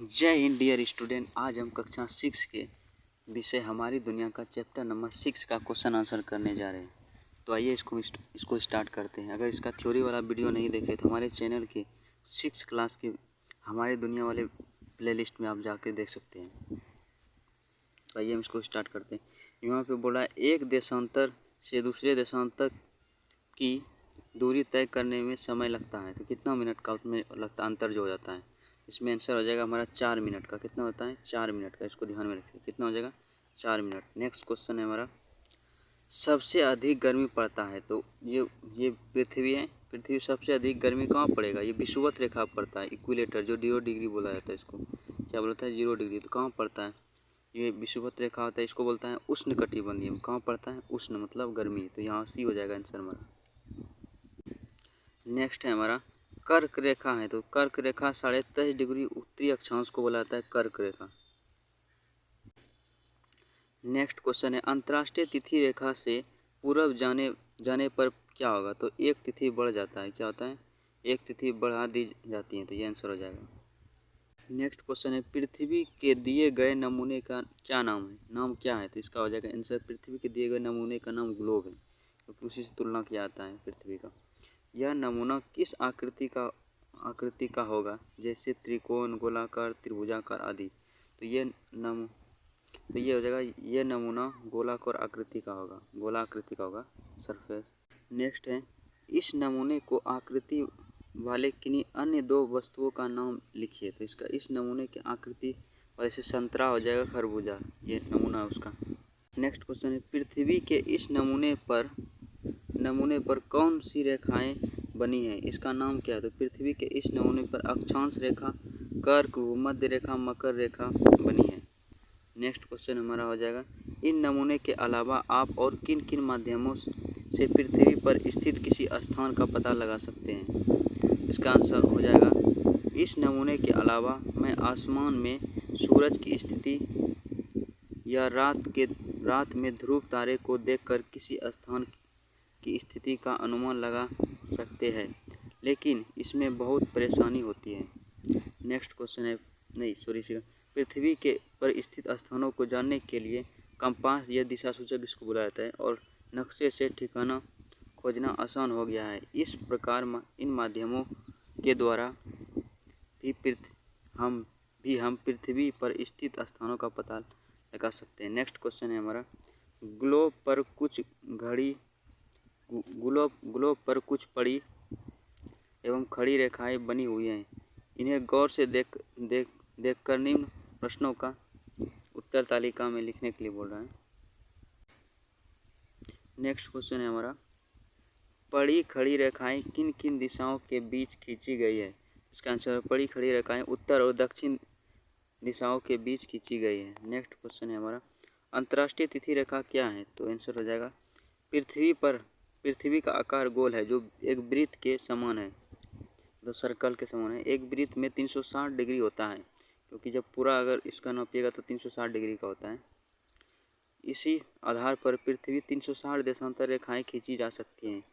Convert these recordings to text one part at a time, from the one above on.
जय Hind dear student. आज हम कक्षा 6 के विषय हमारी दुनिया का चैप्टर नंबर 6 का क्वेश्चन आंसर करने जा रहे हैं। तो आइए इसको स्टार्ट करते हैं। अगर इसका थ्योरी वाला वीडियो नहीं देखे तो हमारे चैनल के 6 क्लास के हमारी दुनिया वाले प्लेलिस्ट में आप जाकर देख सकते हैं। तो आइए हम इसको स्टार्ट करते हैं। यहाँ पे बोला एक देशांतर से दूसरे देशांतर की दूरी तय करने में समय लगता है, तो कितना मिनट का उसमें लगता अंतर जो हो जाता है। इसमें आंसर हो जाएगा हमारा 4 मिनट का। कितना होता है? 4 मिनट का। इसको ध्यान में रखिए, कितना हो जाएगा? 4 मिनट। नेक्स्ट क्वेश्चन है हमारा, सबसे अधिक गर्मी पड़ता है। तो ये पृथ्वी है। पृथ्वी सबसे अधिक गर्मी कहाँ पड़ेगा? ये विषुवत रेखा पड़ता है, इक्विलेटर, जो 0 डिग्री बोला जाता है। इसको क्या बोलता है? 0 डिग्री। तो कहाँ पड़ता है? ये विषुवत रेखा होता है, इसको बोलता है उष्णकटिबंधीय। कहाँ पड़ता है? उष्ण मतलब गर्मी। तो यहाँ सी हो जाएगा आंसर हमारा। नेक्स्ट है हमारा कर्क रेखा है। तो कर्क रेखा 23.5 डिग्री उत्तरी अक्षांश को बोला जाता है कर्क रेखा। नेक्स्ट क्वेश्चन है, अंतर्राष्ट्रीय तिथि रेखा से पूर्व जाने पर क्या होगा? तो एक तिथि बढ़ जाता है। क्या होता है? एक तिथि बढ़ा दी जाती है। तो ये आंसर हो जाएगा। नेक्स्ट क्वेश्चन है, पृथ्वी के दिए गए नमूने का क्या नाम है? नाम क्या है? तो इसका हो जाएगा आंसर, पृथ्वी के दिए गए नमूने का नाम ग्लोब है, क्योंकि उसी से तुलना किया जाता है पृथ्वी का। यह नमूना किस आकृति का होगा? जैसे त्रिकोण, गोलाकार, त्रिभुजाकार आदि। तो ये हो जाएगा, ये नमूना गोलाकार आकृति का होगा, गोलाकृति का होगा, सरफेस। नेक्स्ट है, इस नमूने को आकृति वाले किन्हीं अन्य 2 वस्तुओं का नाम लिखिए। तो इसका इस नमूने की आकृति वैसे संतरा हो जाएगा, खरबूजा, ये नमूना है उसका। नेक्स्ट क्वेश्चन है, पृथ्वी के इस नमूने पर कौन सी रेखाएं बनी है? इसका नाम क्या है? तो पृथ्वी के इस नमूने पर अक्षांश रेखा, कर्क, भूमध्य रेखा, मकर रेखा बनी है। नेक्स्ट क्वेश्चन हमारा हो जाएगा, इन नमूने के अलावा आप और किन किन माध्यमों से पृथ्वी पर स्थित किसी स्थान का पता लगा सकते हैं? इसका आंसर हो जाएगा, इस नमूने के अलावा मैं आसमान में सूरज की स्थिति या रात में ध्रुव तारे को देखकर किसी स्थान की स्थिति का अनुमान लगा सकते हैं, लेकिन इसमें बहुत परेशानी होती है। नेक्स्ट क्वेश्चन है, पृथ्वी के पर स्थित स्थानों को जानने के लिए कंपास या दिशा सूचक इसको बुलाया जाता है, और नक्शे से ठिकाना खोजना आसान हो गया है। इस प्रकार इन माध्यमों के द्वारा भी हम पृथ्वी पर स्थित स्थानों का पता लगा सकते हैं। नेक्स्ट क्वेश्चन है हमारा, ग्लोब पर कुछ पड़ी एवं खड़ी रेखाएं बनी हुई हैं। इन्हें गौर से देखकर निम्न प्रश्नों का उत्तर तालिका में लिखने के लिए बोल रहा है। नेक्स्ट क्वेश्चन है हमारा, पड़ी खड़ी रेखाएं किन किन दिशाओं के बीच खींची गई है? इसका आंसर, पड़ी खड़ी रेखाएं उत्तर और दक्षिण दिशाओं के बीच खींची गई है। नेक्स्ट क्वेश्चन है हमारा, अंतर्राष्ट्रीय तिथि रेखा क्या है? तो आंसर हो जाएगा, पृथ्वी का आकार गोल है, जो एक वृत्त के समान है, तो सर्कल के समान है। एक वृत्त में 360 डिग्री होता है, क्योंकि जब पूरा अगर इसका नापिएगा तो 360 डिग्री का होता है। इसी आधार पर पृथ्वी 360 देशांतर रेखाएं खींची जा सकती हैं।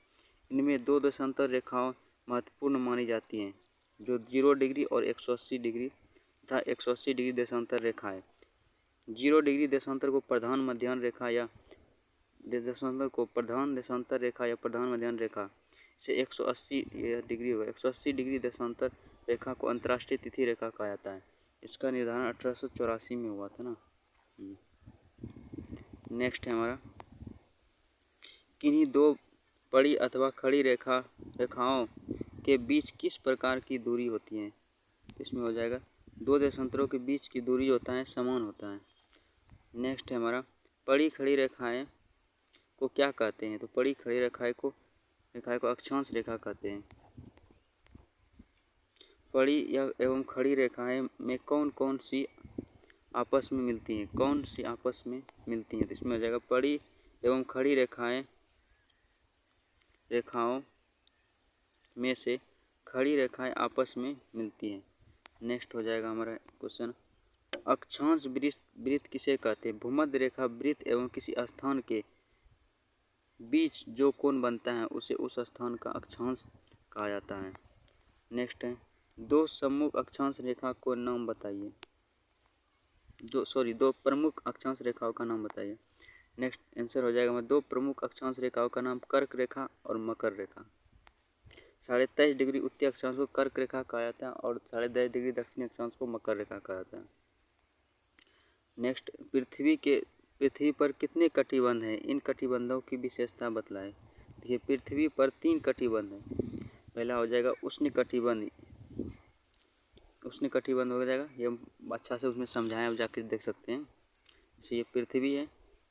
इनमें 2 देशांतर रेखाएं महत्वपूर्ण मानी जाती हैं, जो 0 डिग्री और 180 डिग्री तथा 180 डिग्री देशांतर रेखा है। 0 डिग्री देशांतर को प्रधान मध्याह्न रेखा या प्रधान मध्याह्न रेखा से 180 डिग्री होगा। 180 डिग्री देशांतर रेखा को अंतर्राष्ट्रीय तिथि रेखा कहा जाता है। इसका निर्धारण 1884 में हुआ था ना। नेक्स्ट है हमारा, किन्हीं 2 पड़ी अथवा खड़ी रेखाओं के बीच किस प्रकार की दूरी होती है? इसमें हो जाएगा, 2 देशांतरों के बीच की दूरी होता है समान होता है। नेक्स्ट है हमारा, पड़ी खड़ी रेखाएं को क्या कहते हैं? तो पड़ी खड़ी रेखाएं को अक्षांश रेखा कहते हैं। पड़ी एवं खड़ी रेखाएं में कौन कौन सी आपस में मिलती हैं? तो इसमें हो जाएगा, पड़ी एवं खड़ी रेखाओं में से खड़ी रेखाएं आपस में मिलती हैं। नेक्स्ट हो जाएगा हमारा क्वेश्चन, अक्षांश वृत्त किसे कहते हैं? भूमध्य रेखा वृत्त एवं किसी स्थान के बीच जो कोण बनता है उसे उस स्थान का अक्षांश कहा जाता है। नेक्स्ट है, दो सम्मुख अक्षांश रेखा को नाम बताइए। दो प्रमुख अक्षांश रेखाओं का नाम बताइए। नेक्स्ट आंसर हो जाएगा दो प्रमुख अक्षांश रेखाओं का नाम कर्क रेखा और मकर रेखा। 23.5 डिग्री उत्तरी अक्षांश को कर्क रेखा कहा जाता है और 10.5 डिग्री दक्षिणी अक्षांश को मकर रेखा कहा जाता है। नेक्स्ट पृथ्वी पर कितने कटिबंध हैं, इन कटिबंधों की विशेषता बतलाएं। देखिए पृथ्वी पर 3 कटिबंध हैं। पहला हो जाएगा उष्ण कटिबंध हो जाएगा, ये अच्छा से उसमें समझाएं, आप जाकर देख सकते हैं। जैसे ये पृथ्वी है,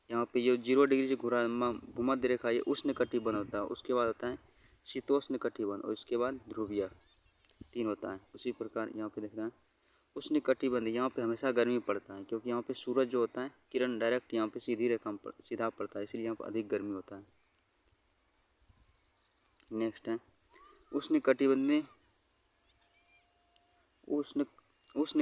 यहाँ पे ये 0 डिग्री से घुरा भूमध्य रेखा, ये उष्ण कटिबंध होता है। उसके बाद होता है शीतोष्ण कटिबंध और उसके बाद ध्रुवीय, 3 होता है। उसी प्रकार यहाँ पे देख रहे हैं उष्ण कटिबंध, यहाँ पे हमेशा गर्मी पड़ता है क्योंकि यहाँ पे सूरज जो होता है किरण डायरेक्ट यहाँ पे सीधी रेखा पर सीधा पड़ता है, इसलिए यहाँ पर अधिक गर्मी होता है। नेक्स्ट है उष्ण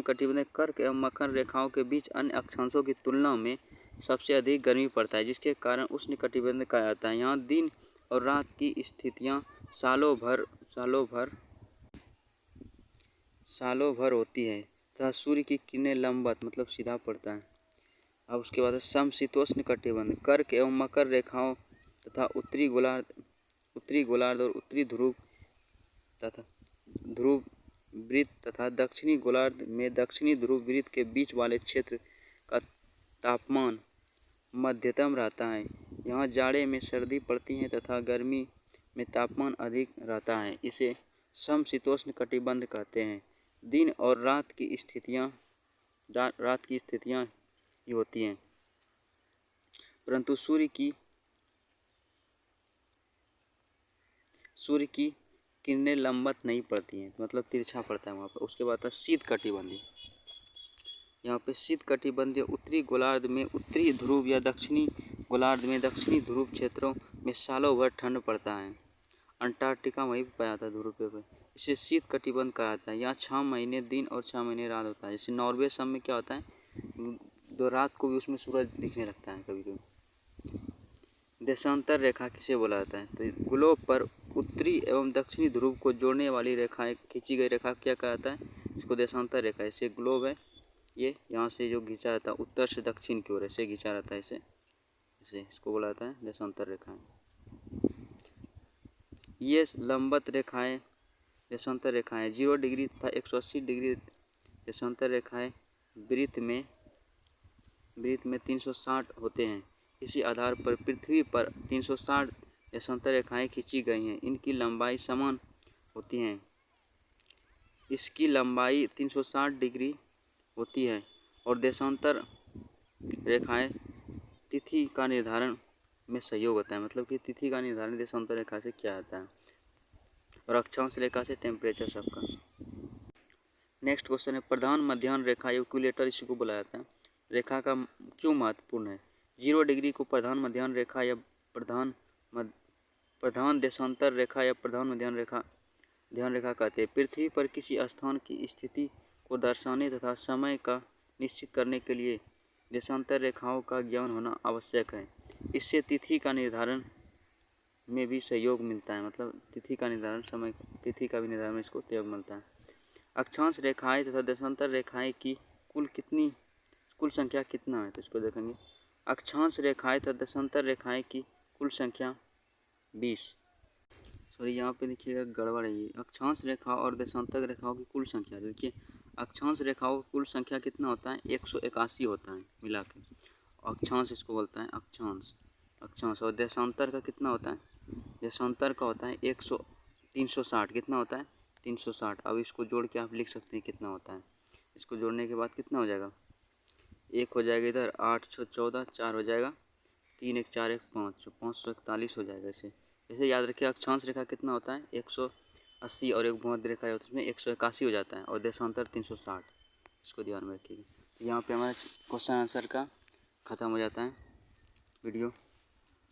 कटिबंध कर्क एवं मकर रेखाओं के बीच अन्य अक्षांशों की तुलना में सबसे अधिक गर्मी पड़ता है, जिसके कारण उष्ण कटिबंध कहा जाता है। यहाँ दिन और रात की स्थितियाँ सालों भर होती हैं तथा सूर्य की किरणें लंबवत मतलब सीधा पड़ता है। अब उसके बाद समशीतोष्ण कटिबंध कर्क एवं मकर रेखाओं तथा उत्तरी गोलार्ध और उत्तरी ध्रुव वृत्त तथा दक्षिणी गोलार्ध में दक्षिणी ध्रुव वृत्त के बीच वाले क्षेत्र का तापमान मध्यतम रहता है। यहाँ जाड़े में सर्दी पड़ती है तथा गर्मी में तापमान अधिक रहता है। इसे समशीतोष्ण कटिबंध कहते हैं। दिन और रात की स्थितियाँ ही होती हैं, परंतु सूर्य की किरणें लंबवत नहीं पड़ती हैं, मतलब तिरछा पड़ता है वहाँ पर। उसके बाद शीत कटिबंधी, यहाँ पे शीत कटिबंधीय उत्तरी गोलार्ध में उत्तरी ध्रुव या दक्षिणी गोलार्ध में दक्षिणी ध्रुव क्षेत्रों में सालों भर ठंड पड़ता है। अंटार्कटिका वहीं पर पाया जाता है ध्रुव पे। इसे शीत कटिबंध कहा जाता है। यहाँ 6 महीने दिन और 6 महीने रात होता है। जैसे नॉर्वे सब में क्या होता है, दो रात को भी उसमें सूरज दिखने लगता है कभी कभी। देशांतर रेखा किसे बोला जाता है, तो ग्लोब पर उत्तरी एवं दक्षिणी ध्रुव को जोड़ने वाली रेखाएं खींची गई रेखा क्या कहा जाता है, इसको देशांतर रेखा। इसे ग्लोब है, ये यहाँ से जो खींचा रहता है उत्तर से दक्षिण की ओर ऐसे खींचा रहता है, इसे इसको बोला जाता है देशांतर रेखाएं। ये लंबवत रेखाएं देशांतर रेखाएं 0 डिग्री तथा 180 डिग्री देशांतर रेखाएं वृत्त में 360 होते हैं। इसी आधार पर पृथ्वी पर 360 देशांतर रेखाएं खींची गई हैं। इनकी लंबाई समान होती है। इसकी लंबाई 360 डिग्री होती है और देशांतर रेखाएं तिथि का निर्धारण में सहयोग होता है, मतलब कि तिथि का निर्धारण देशांतर रेखा से किया जाता है और अक्षांश रेखा से टेम्परेचर सबका। नेक्स्ट क्वेश्चन है प्रधान मध्याह्न रेखा इक्विलेटर इसको बोला जाता है, रेखा का क्यों महत्वपूर्ण है। 0 डिग्री को प्रधान मध्याह्न रेखा या प्रधान देशांतर रेखा या प्रधान मध्याह्न रेखा कहते हैं। पृथ्वी पर किसी स्थान की स्थिति को दर्शाने तथा समय का निश्चित करने के लिए देशांतर रेखाओं का ज्ञान होना आवश्यक है। इससे तिथि का निर्धारण में भी सहयोग मिलता है, मतलब तिथि का भी निर्धारण में इसको सहयोग मिलता है। अक्षांश रेखाएं तथा देशांतर रेखाएं की कुल संख्या कितना है, तो इसको देखेंगे। अक्षांश रेखाएं तथा देशांतर रेखाएं की कुल संख्या 20। सॉरी यहाँ पे देखिएगा गड़बड़ है, ये अक्षांश रेखा और देशांतर रेखाओं की कुल संख्या। देखिए अक्षांश रेखाओं की कुल संख्या कितना होता है, 181 होता है मिला के। अक्षांश इसको बोलता है अक्षांश। और देशांतर का कितना होता है, देशांतर का होता है 360। कितना होता है 360। अब इसको जोड़ के आप लिख सकते हैं कितना होता है। इसको जोड़ने के बाद कितना हो जाएगा, 1 हो जाएगा इधर, 8 6 14, 4 हो जाएगा, 3 1 4 1 5, 541 हो जाएगा। ऐसे याद रखिए अक्षांश रेखा कितना होता है 180 और एक भूमध्य रेखा होता है उसमें 181 हो जाता है और देशांतर 360। इसको ध्यान में रखिएगा। तो यहाँ पे हमारा क्वेश्चन आंसर का ख़त्म हो जाता है वीडियो।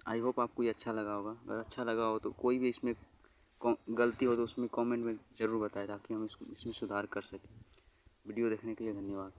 आई होप आपको ये अच्छा लगा होगा। अगर अच्छा लगा हो तो कोई भी इसमें गलती हो तो उसमें कमेंट में ज़रूर बताएं ताकि हम इसमें सुधार कर सकें। वीडियो देखने के लिए धन्यवाद।